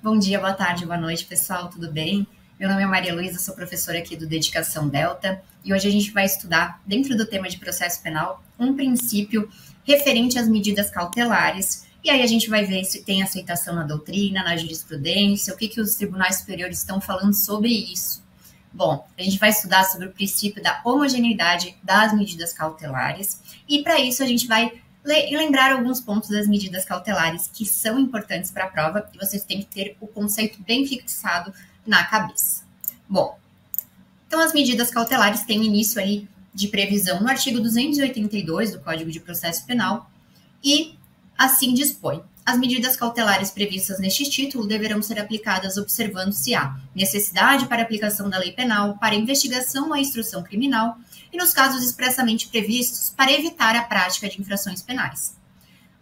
Bom dia, boa tarde, boa noite, pessoal, tudo bem? Meu nome é Maria Luísa, sou professora aqui do Dedicação Delta e hoje a gente vai estudar, dentro do tema de processo penal, um princípio referente às medidas cautelares. E aí a gente vai ver se tem aceitação na doutrina, na jurisprudência, o que os tribunais superiores estão falando sobre isso. Bom, a gente vai estudar sobre o princípio da homogeneidade das medidas cautelares e para isso a gente vai lembrar alguns pontos das medidas cautelares que são importantes para a prova e vocês têm que ter o conceito bem fixado na cabeça. Bom, então as medidas cautelares têm início ali de previsão no artigo 282 do Código de Processo Penal e assim dispõe. As medidas cautelares previstas neste título deverão ser aplicadas observando se há necessidade para aplicação da lei penal, para investigação ou instrução criminal e, nos casos expressamente previstos, para evitar a prática de infrações penais.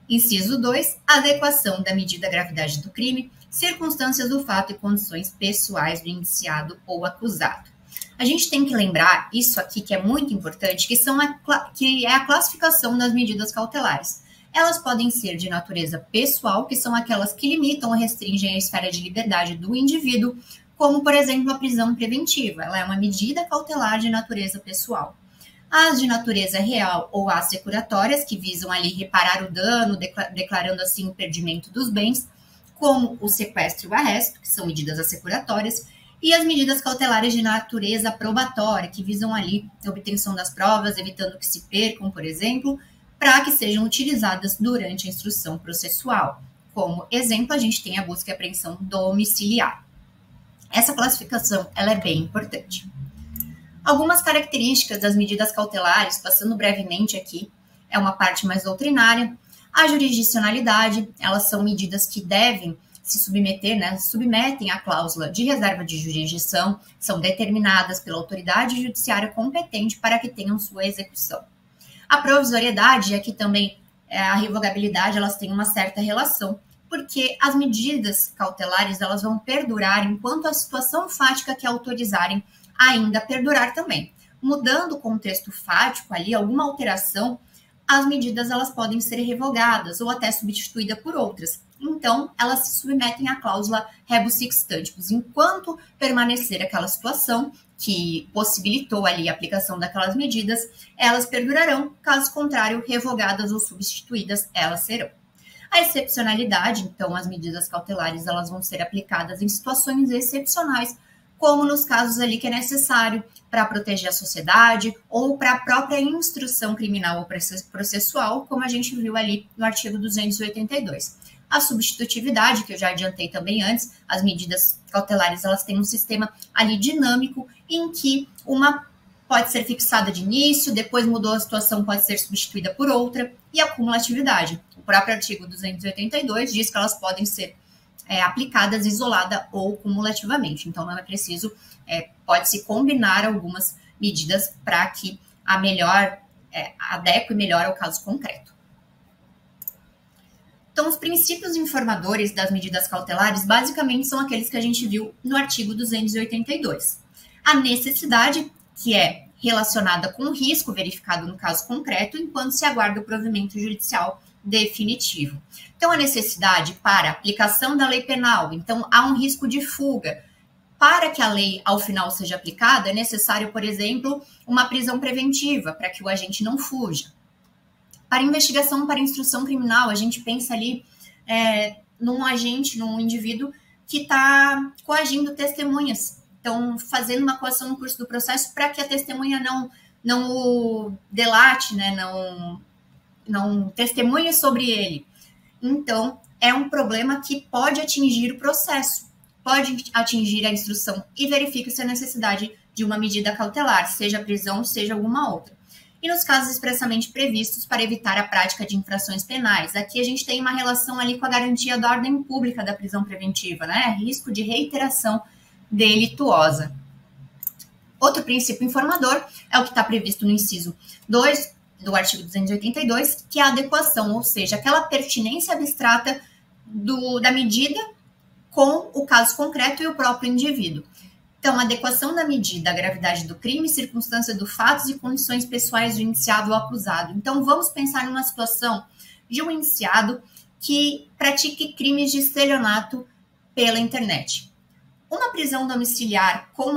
Inciso 2. Adequação da medida à gravidade do crime, circunstâncias do fato e condições pessoais do indiciado ou acusado. A gente tem que lembrar isso aqui que é muito importante, que é a classificação das medidas cautelares. Elas podem ser de natureza pessoal, que são aquelas que limitam ou restringem a esfera de liberdade do indivíduo, como, por exemplo, a prisão preventiva. Ela é uma medida cautelar de natureza pessoal. As de natureza real ou assecuratórias, que visam ali reparar o dano, declarando assim o perdimento dos bens, como o sequestro e o arresto, que são medidas assecuratórias, e as medidas cautelares de natureza probatória, que visam ali a obtenção das provas, evitando que se percam, por exemplo, para que sejam utilizadas durante a instrução processual. Como exemplo, a gente tem a busca e apreensão domiciliar. Essa classificação ela é bem importante. Algumas características das medidas cautelares, passando brevemente aqui, é uma parte mais doutrinária. A jurisdicionalidade, elas são medidas que devem se submeter, submetem à cláusula de reserva de jurisdição, são determinadas pela autoridade judiciária competente para que tenham sua execução. A provisoriedade, aqui também a revogabilidade, elas têm uma certa relação, porque as medidas cautelares elas vão perdurar enquanto a situação fática que autorizarem ainda perdurar também. Mudando o contexto fático ali, alguma alteração, as medidas elas podem ser revogadas ou até substituídas por outras. Então, elas se submetem à cláusula rebus sic stantibus. Enquanto permanecer aquela situação que possibilitou ali a aplicação daquelas medidas, elas perdurarão, caso contrário, revogadas ou substituídas, elas serão. A excepcionalidade, então, as medidas cautelares, elas vão ser aplicadas em situações excepcionais, como nos casos ali que é necessário para proteger a sociedade ou para a própria instrução criminal ou processual, como a gente viu ali no artigo 282. A substitutividade, que eu já adiantei também antes, as medidas cautelares elas têm um sistema ali dinâmico em que uma pode ser fixada de início, depois mudou a situação, pode ser substituída por outra, e a cumulatividade. O próprio artigo 282 diz que elas podem ser aplicadas isolada ou cumulativamente. Então, não é preciso, pode-se combinar algumas medidas para que a melhor adeque melhor ao caso concreto. Então, os princípios informadores das medidas cautelares, basicamente, são aqueles que a gente viu no artigo 282. A necessidade, que é relacionada com o risco verificado no caso concreto, enquanto se aguarda o provimento judicial definitivo. Então, a necessidade para aplicação da lei penal, então há um risco de fuga. Para que a lei, ao final, seja aplicada, é necessário, por exemplo, uma prisão preventiva, para que o agente não fuja. Para investigação, para instrução criminal, a gente pensa ali num agente, num indivíduo que está coagindo testemunhas. Então, fazendo uma coação no curso do processo para que a testemunha não o delate, não testemunhe sobre ele. Então, é um problema que pode atingir o processo, pode atingir a instrução e verifica-se a necessidade de uma medida cautelar, seja prisão, seja alguma outra. E nos casos expressamente previstos para evitar a prática de infrações penais. Aqui a gente tem uma relação ali com a garantia da ordem pública da prisão preventiva, risco de reiteração delituosa. Outro princípio informador é o que está previsto no inciso 2 do artigo 282, que é a adequação, ou seja, aquela pertinência abstrata da medida com o caso concreto e o próprio indivíduo. Então, a adequação da medida à gravidade do crime, circunstância do fato e condições pessoais do indiciado ou acusado. Então, vamos pensar numa situação de um indiciado que pratique crimes de estelionato pela internet. Uma prisão domiciliar com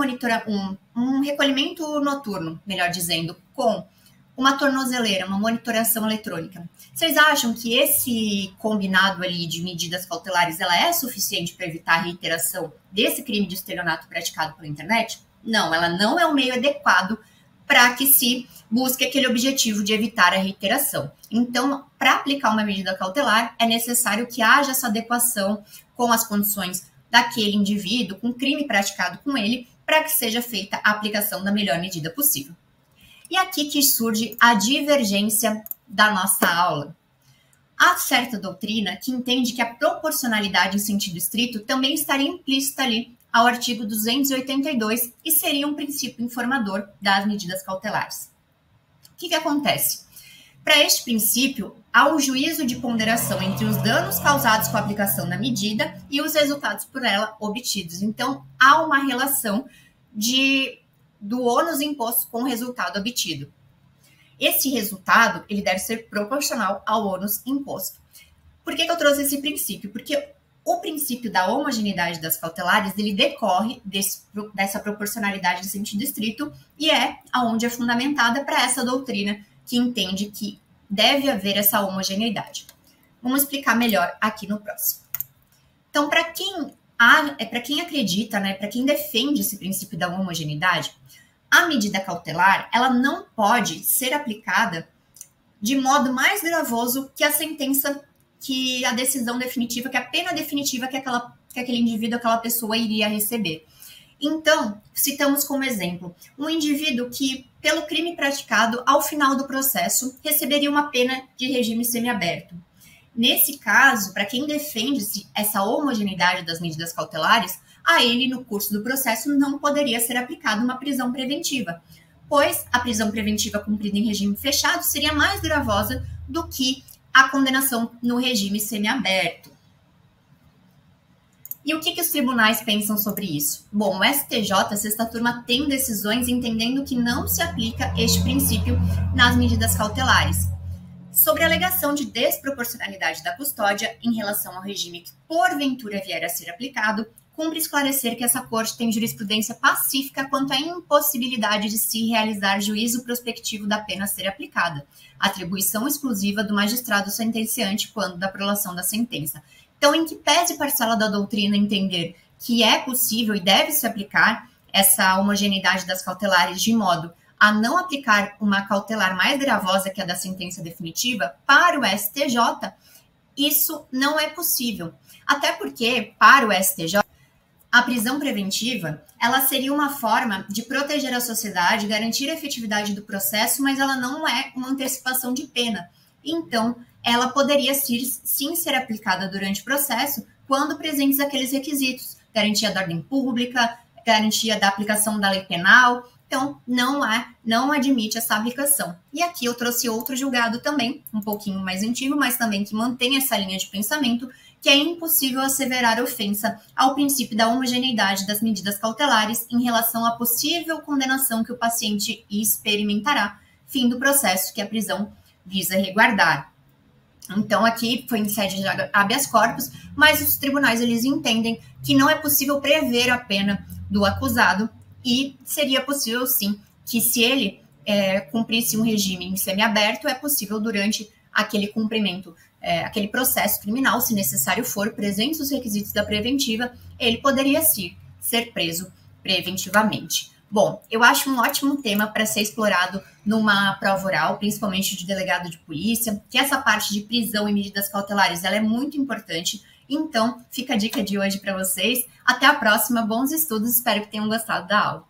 um recolhimento noturno, melhor dizendo, com uma tornozeleira, uma monitoração eletrônica. Vocês acham que esse combinado ali de medidas cautelares ela é suficiente para evitar a reiteração desse crime de estelionato praticado pela internet? Não, ela não é o meio adequado para que se busque aquele objetivo de evitar a reiteração. Então, para aplicar uma medida cautelar, é necessário que haja essa adequação com as condições daquele indivíduo, com o crime praticado com ele, para que seja feita a aplicação da melhor medida possível. E aqui que surge a divergência da nossa aula. Há certa doutrina que entende que a proporcionalidade em sentido estrito também estaria implícita ali ao artigo 282 e seria um princípio informador das medidas cautelares. O que acontece? Para este princípio, há um juízo de ponderação entre os danos causados com a aplicação da medida e os resultados por ela obtidos. Então, há uma relação do ônus imposto com o resultado obtido. Esse resultado ele deve ser proporcional ao ônus imposto. Por que eu trouxe esse princípio? Porque o princípio da homogeneidade das cautelares ele decorre dessa proporcionalidade de sentido estrito e é aonde é fundamentada para essa doutrina que entende que deve haver essa homogeneidade. Vamos explicar melhor aqui no próximo. Então, para quem acredita, né, para quem defende esse princípio da homogeneidade, a medida cautelar ela não pode ser aplicada de modo mais gravoso que a sentença, que a decisão definitiva, que a pena definitiva que aquele indivíduo, aquela pessoa iria receber. Então, citamos como exemplo um indivíduo que, pelo crime praticado, ao final do processo, receberia uma pena de regime semiaberto. Nesse caso, para quem defende essa homogeneidade das medidas cautelares, a ele, no curso do processo, não poderia ser aplicada uma prisão preventiva, pois a prisão preventiva cumprida em regime fechado seria mais gravosa do que a condenação no regime semiaberto. E o que os tribunais pensam sobre isso? Bom, o STJ, sexta turma, tem decisões entendendo que não se aplica este princípio nas medidas cautelares. Sobre a alegação de desproporcionalidade da custódia em relação ao regime que porventura vier a ser aplicado, cumpre esclarecer que essa corte tem jurisprudência pacífica quanto à impossibilidade de se realizar juízo prospectivo da pena a ser aplicada, atribuição exclusiva do magistrado sentenciante quando da prolação da sentença. Então, em que pese parcela da doutrina entender que é possível e deve se aplicar essa homogeneidade das cautelares de modo a não aplicar uma cautelar mais gravosa que a da sentença definitiva, para o STJ, isso não é possível. Até porque, para o STJ, a prisão preventiva, ela seria uma forma de proteger a sociedade, garantir a efetividade do processo, mas ela não é uma antecipação de pena. Então, ela poderia sim ser aplicada durante o processo quando presentes aqueles requisitos, garantia da ordem pública, garantia da aplicação da lei penal. Então, não admite essa aplicação. E aqui eu trouxe outro julgado também, um pouquinho mais antigo, mas também que mantém essa linha de pensamento, que é impossível asseverar ofensa ao princípio da homogeneidade das medidas cautelares em relação à possível condenação que o paciente experimentará, fim do processo que a prisão visa resguardar. Então, aqui foi em sede de habeas corpus, mas os tribunais eles entendem que não é possível prever a pena do acusado e seria possível, sim, que se ele cumprisse um regime em semiaberto, é possível durante aquele cumprimento, aquele processo criminal, se necessário for, presentes os requisitos da preventiva, ele poderia sim ser preso preventivamente. Bom, eu acho um ótimo tema para ser explorado numa prova oral, principalmente de delegado de polícia, que essa parte de prisão e medidas cautelares ela é muito importante. Então, fica a dica de hoje para vocês. Até a próxima, bons estudos, espero que tenham gostado da aula.